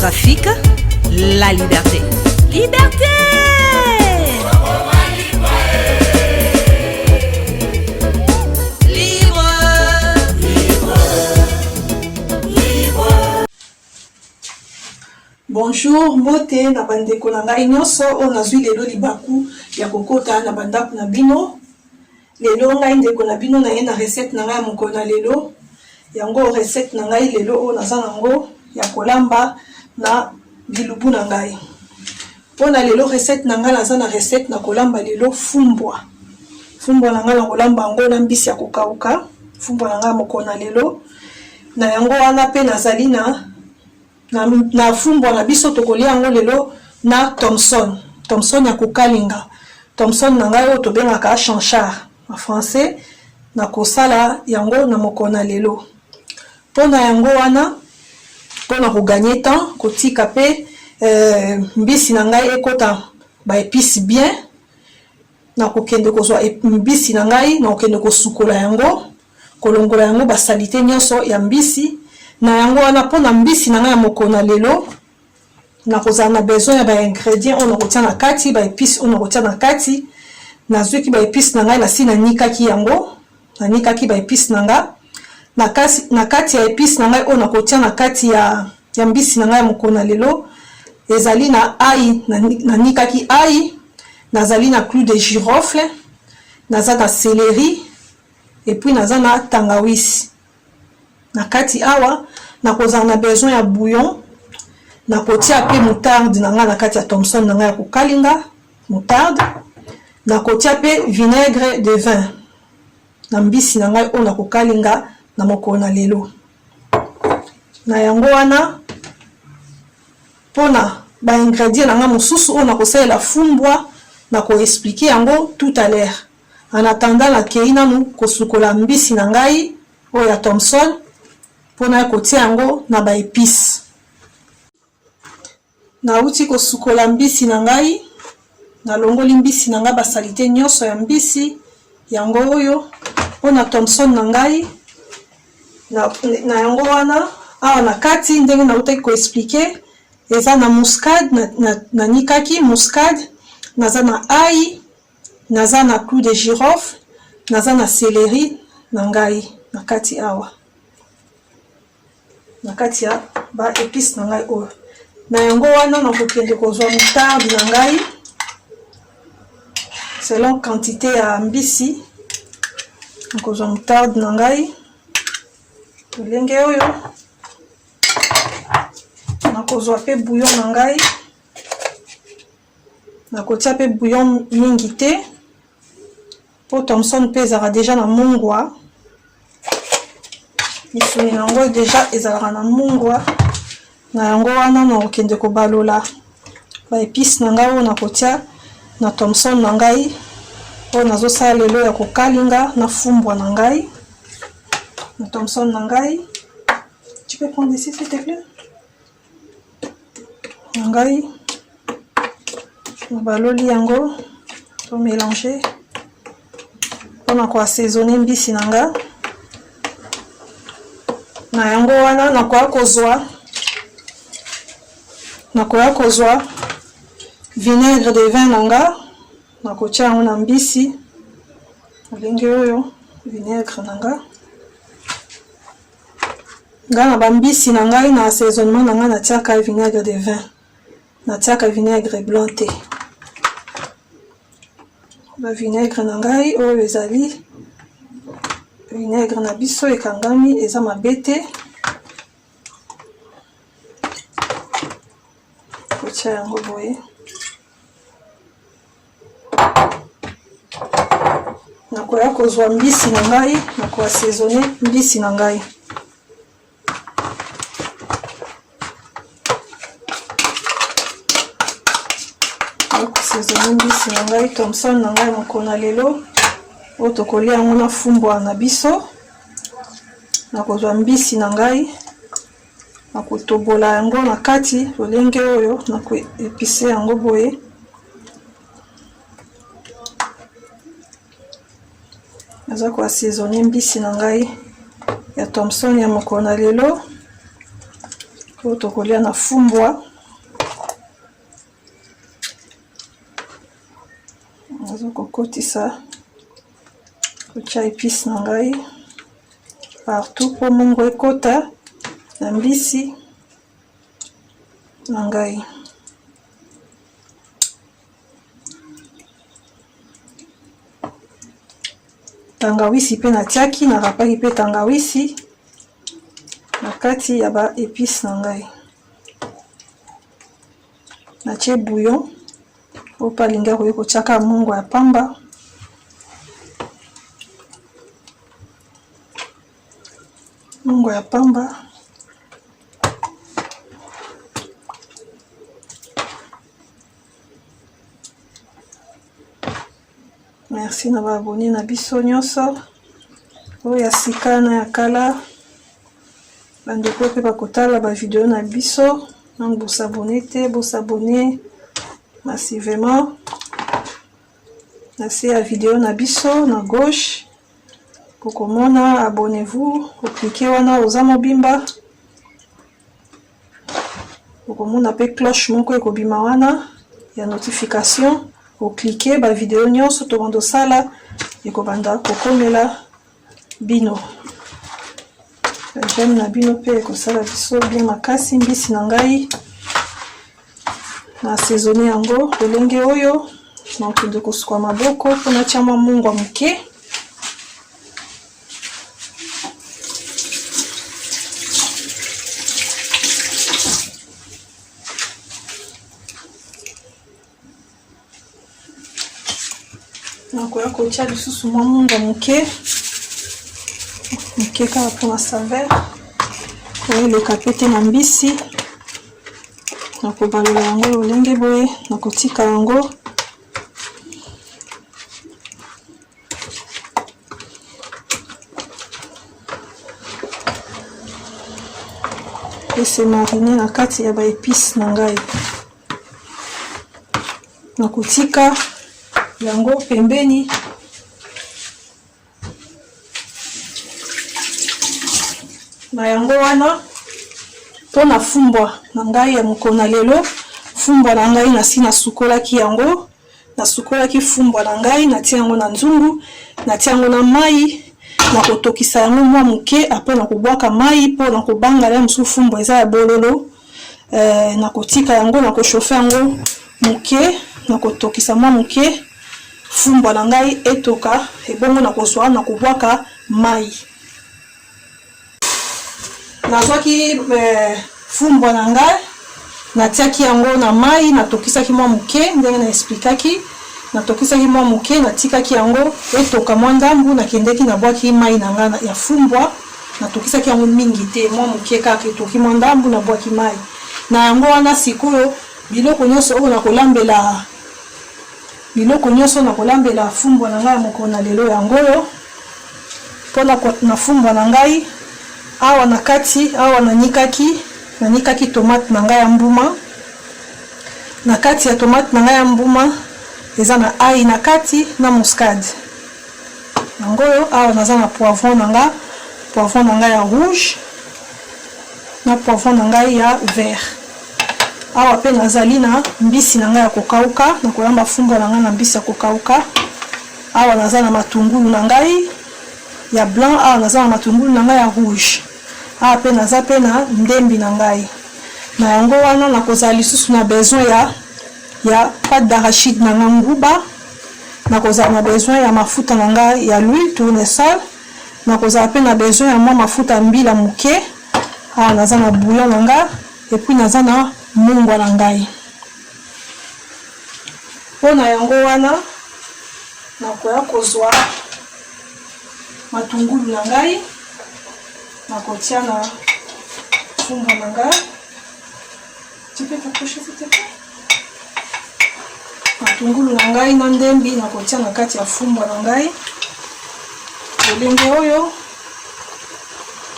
trafic, la liberté. Liberté! Bonjour, mbote na bandeko na ngai nyonso o nazwi lelo libaku ya kokota na bandako na bino. Lelo ngai ndeko na bino na ye na recette na ngai moko na lelo. Yango recette na ngai lelo o naza nango ya kolamba na bilubu na ngai. Pona lelo recette na ngai naza na recette na kolamba lelo fumbwa. Fumbwa na ngai na kolamba ngo na mbisi ya kokauka. Fumbwa na ngai moko na lelo. Na yango wana pe nazali na fumbwa na biso tokolia yango lelo na Thomson ya kokalinga. Thomson na ngai o tobengaka chanchard en français na kosala yango na moko na lelo. Pona yango wana pona ko gagner temps kotika pe mbisi na ngai ekota ba épice bien na kokende kozwa mbisi na ngai na kokende kosukola yango kolongola yango ba salite nyonso ya mbisi. Na yango wana pona mbisi na ngai moko na lelo na kozala na besoin ya ba ingrédients on kotia na kati ba épices on kotia na kati na zwiki ba épices na ngai na si na nikaki yango na nikaki ba épices na nga na kati ya épices na ngai on kotia na kati ya mbisi na ngai moko na lelo ezali na ail na nikaki ail nazali na clou de girofle naza na céleri et puis naza na tangawizi. Na kati awa na kozala na besoin ya bouillon na kotia pe moutarde na nga na kati ya Thomson na nga ya kokalinga moutarde na kotia pe vinaigre de vin na mbisi na ngai ona kokalinga na moko na lelo. Na yango wana pona ba ingrédients na nga mosusu ona kosalela fumbwa na ko expliquer yango tout à l'heure. En attendant la keina nu kosukola mbisi na ngai o ya Thomson pona kotia yango na ba épices. Na uti kosukola mbisi na ngai na longoli mbisi na ngai ba salite nyonso ya mbisi yango oyo pona Thomson na ngai na yango wana awa na kati ndenge na uti ko expliquer eza na muscade na nikaki muscade naza na ail naza na clou de girofle naza na céleri na ngai na kati awa na kati ya ba épices na ngai oyo. Na yango wana na kokende kozwa moutarde na ngai selon quantité ya mbisi na kozwa moutarde na ngai lolenge oyo na kozwa pe bouillon na ngai na kotia pe bouillon mingi te po Thomson pe ezalaka deja na mungwa misuni nango deja ezalaka na mungwa. Na yango wana na kokende kobalola ba épices na ngai oyo na kotia na Thomson na ngai oyo nazosala lelo ya kokalinga na fumbwa na ngai na Thomson na ngai. Tu peux prendre ici s'il te plaît na ngai baloli yango to mélanger mpona ko assaisonner mbisi na nga. Na yango wana nakoya kozwa vinaigre de vin na nga na kotia yango na mbisi olenge oyo vinaigre na nga na bambisi na ngai na assaisonnement na nga natiaka vinaigre de vin natiaka vinaigre blanc te. Ba vinaigre na ngai oyo ezali vinaigre na biso ekangami eza mabe te kotia yango boye nakoya kozwa mbisi na ngai na koassaisonner mbisi na ngai koassaisonner mbisi na ngai Thomson na ngai moko na lelo oyo tokolia yango na fumbwa na biso na kozwa mbisi na ngai na kotobola yango na kati lolenge oyo na koepise yango boye naza koassaisonner mbisi na ngai ya Thomson ya moko na lelo po tokolia na fumbwa. Nazo kokotisa kotia épice na ngai partout po mungu ekota na mbisi na ngai. Tangawisi pe natiaki na rapaki pe tangawisi na kati ya ba épice na ngai. Natie bouillon po palinga kotiaka mungu ya pamba. Mungu ya pamba. Merci na ba abonné na biso nyonso. Oya sika na ya kala. Bandeko pe bakotala ba vidéo na biso. Donc vous s'abonnez te, vous s'abonnez massivement. Merci à vidéo na biso na gauche. Pour komona, abonnez-vous. Vous cliquez wana oza mobimba. Pour komona pe cloche moko ekobima wana ya notification. Vous cliquez ba vidéo nyonso to bando sala ekobanda kokomela bino. J'aime na bino pe kosala biso bien makasi mbisi na ngai. Na assaisonner yango lolenge oyo. Donc de kosuka maboko pona tia mwa mungu ya moke. Nakoya kotia lisusu mwa mungu ya moke. Moke kaka mpona saveur. Koyeleka pe te na mbisi. Nakobalola yango lolenge boye nakotika yango. Ese mariner na kati ya ba épice na ngai. Nakotika yango pembeni. Na yango wana pona fumbwa na ngai ya mokona lelo. Fumbwa na ngai nasi na sukolaki yango. Na sukolaki fumbwa na ngai natia yango na nzungu, natia yango na mai. Na kotokisa yango mwa moke apres na kobwaka mai po na kobangala mosusu fumbwa eza ya bololo. Na kotika yango na kochauffer yango moke, na kotokisa mwa moke fumbwa na ngai etoka ebongo na kozwa na kobwaka mai. Nazwaki fumbwa na ngai natiaki yango na mai natokisaki mwa moke ndenge na explikaki. Natokisaki mwa moke natikaki yango etoka mwa ndambu nakendeki na bwaki mai na nga ya fumbwa. Natokisaki yango mingi te mwa moke kaka etoki mwa ndambu na bwaki mai. Na yango wana sikoyo biloko nyonso oyo nakolambela fumbwa na ngai mokona lelo yango yo. Pona na fumbwa na ngai awa na kati awa nanikaki tomate na ngai ya mbuma. Na kati ya tomate na ngai ya mbuma eza na ai na kati na muscade. Yango yo awa naza na poivron na ngai ya rouge na poivron na ngai ya vert. Awa pe nazali na mbisi na ngai ya kokauka, na kolamba fumbwa na ngai na mbisi ya kokauka. Awa naza na matungulu na ngai ya blanc, awa naza na matungulu na ngai ya rouge. Awa pe naza pe na ndembi na ngai. Na yango wana nakozala lisusu na besoin ya pâte d'arachide na nguba. Nakozala na besoin ya mafuta na ngai ya l'huile tournesol. Nakozala pe na besoin ya mwa mafuta mbila moke. Awa naza na bouillon na ngai et puis naza na mungwa na ngai. Pona yango wana nakoya kozwa matungulu na ngai nakotia na fumbwa na ngai. Tu peux t'approcher s'il te plaît? Matungulu na ngai na ndembi nakotia na kati ya fumbwa na ngai. Lolenge oyo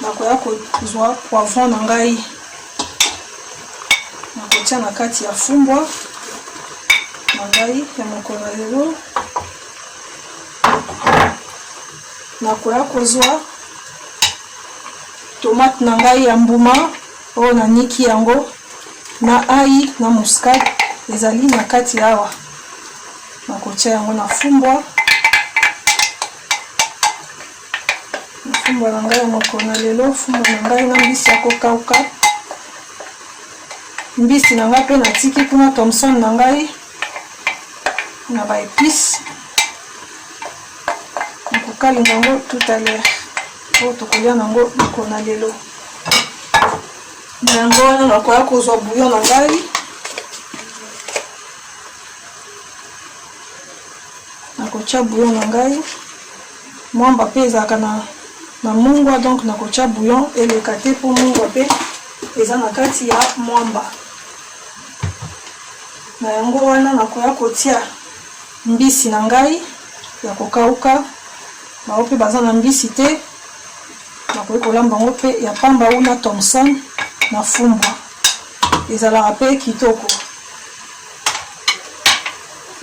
nakoya kozwa poivron na ngai nakotia na kati ya fumbwa na ngai ya mokona lelo. Nakoya kozwa tomate na ngai ya mbuma oyo naniki yango na ai na muscade ezali na kati awa. Nakotia yango na fumbwa. Fumbwa na ngai ya mokolo na lelo, fumbwa na ngai na mbisi ya kokauka. Mbisi na ngai mpe natiki kuna Thomson na ngai na ba épices. Nakokalinga yango tout à l'heure. Oyo tokolia nango mokolo na lelo. Na yango wana nakoya kozwa bouillon na ngai. Nakotia bouillon na ngai. Mwamba mpe ezalaka na mungwa, donc nakotia bouillon eleka te mpo mungwa mpe eza na kati ya mwamba. Na yango wana nakoya kotia mbisi na ngai ya kokauka. Bao mpe baza na mbisi te, nakoki kolamba yango mpe ya pamba una Thomson na fumbwa. Ezalaka mpe kitoko.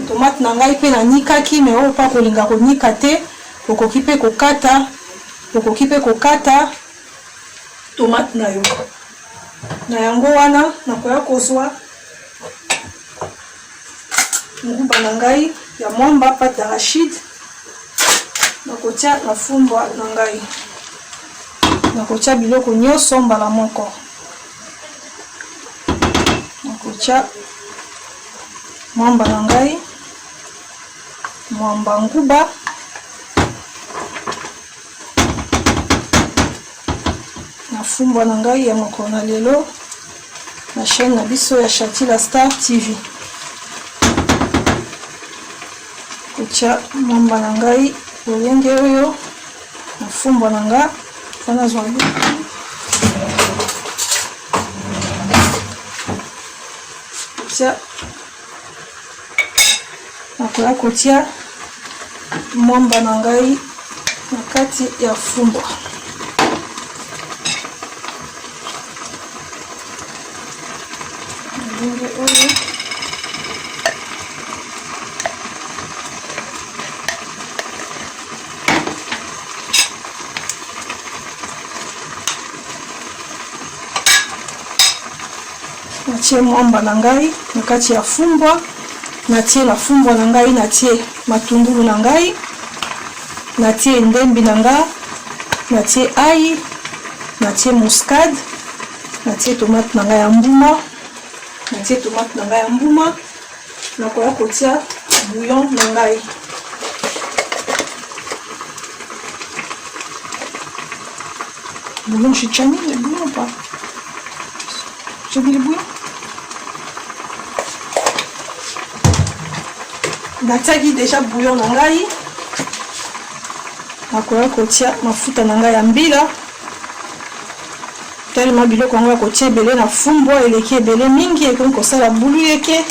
Tomate na ngai mpe nanikaki, me oyo pa kolinga konika te, okoki mpe kokata tomate na yo. Na yango wana nakoya kozwa nguba na ngai ya mwamba, pâte d'arachide. Nakotia na fumbwa na ngai. Nakotia biloko nyonso mbala moko. Nakotia mwamba na ngai, mwamba nguba. Na fumbwa na ngai ya mokolo na lelo na chaîne na biso ya Shatila Star TV. Kotia mwamba na ngai olenge oyo na fumbwa na nga fana zwa kotia. Nakoya kotia mwamba na ngai na kati ya fumbwa. Olenge oyo natie mwamba na ngai na kati ya fumbwa. Natie na fumbwa na ngai, natie matungulu na ngai, natie ndembi na nga, natie ai, natie muscade, natie tomate na ngai ya mbuma, natie tomate na ngai ya mbuma. Nakoya kotia bouillon na ngai. Bouillon, j'ai mis le bouillon ou pas? J'ai mis le bouillon. Natiaki déjà bouillon na ngai. Nakoya kotia mafuta na ngai ya mbila. Tellement biloko yango ya kotia ebele na fumbwa eleki ebele mingi ekoki kosala bulu yeke.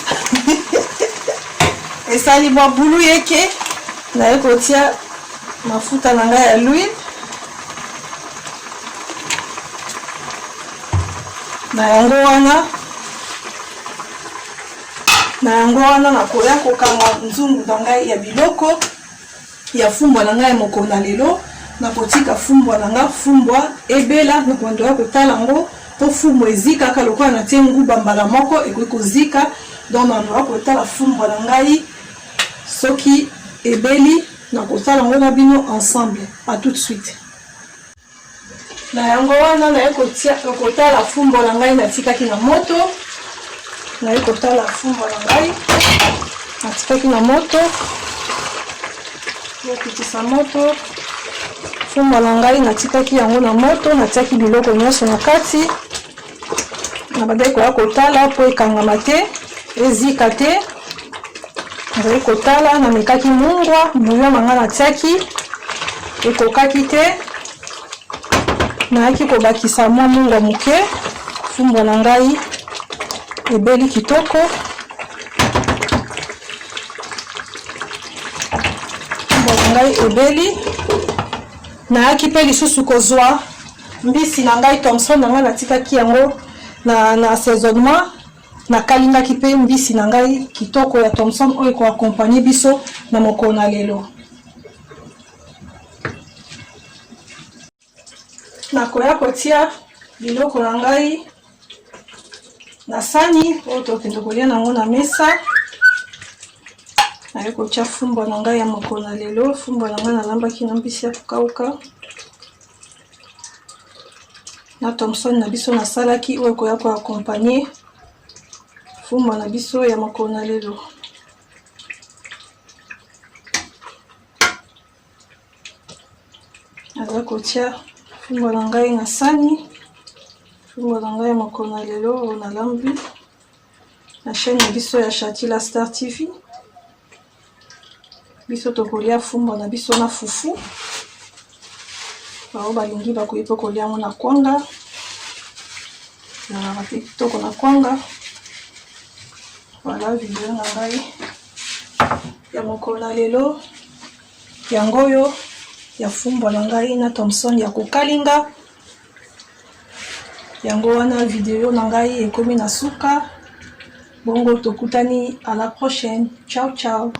Esali mwa bulu yeke. Naye kotia mafuta na ngai ya l'huile. Na yango wana nakoya kokanga nzungu na ngai ya biloko ya fumbwa na ngai mokolo na lelo. Nakotika fumbwa na nga, fumbwa ebela nakondoya kotala ngo po fumbwa ezika kaka lokola natie nguba mbala moko ekoki kozika. Donc nakondoya kotala fumbwa na ngai soki ebeli nakotala ngo na bino ensemble. À tout de suite. Na yango wana naye kotala fumbwa na ngai natikaki na moto. Naye kotala fumbwa na ngai natikaki na moto. Nakitisa moto. Fumbwa na ngai natikaki yango na moto, natiaki biloko nyonso na kati. Nabandaki koya kotala po ekangama te, ezika te. Nazali kotala, namekaki mungwa, bouillon na ngai natiaki ekokaki te. Nayaki kobakisa mwa mungwa moke. Fumbwa na ngai ebeli kitoko. Fumbwa na ngai ebeli. Nayaki mpe lisusu kozwa mbisi na ngai Thomson na ngai natikaki yango na assaisonnement. Nakalingaki mpe mbisi na ngai kitoko ya Thomson oyo koakompanye biso na mokolo na lelo. Nakoya kotia biloko na ngai na sani oyo tokende kolia nango na mesa. Naye kotia fumbwa na ngai ya mokolo na lelo. Fumbwa na ngai nalambaki na mbisi ya kokauka na Thomson na biso nasalaki oyo koya ko accompagner fumbwa na biso ya mokolo na lelo. Naza kotia fumbwa na ngai na sani. Fumbwa na ngai ya mokolo na lelo oyo nalambi na chaîne na biso ya Chatila Star TV. Biso tokolia fumbwa na biso na fufu. Bao balingi bakoyi pe kolia ngo na kwanga. Na pe kitoko na kwanga. Voilà video na ngai ya mokolo na lelo. Yango oyo ya fumbwa na ngai na Thomson ya kokalinga. Yango wana video na ngai ekomi na suka. Bongo tokutani à la prochaine. Ciao ciao.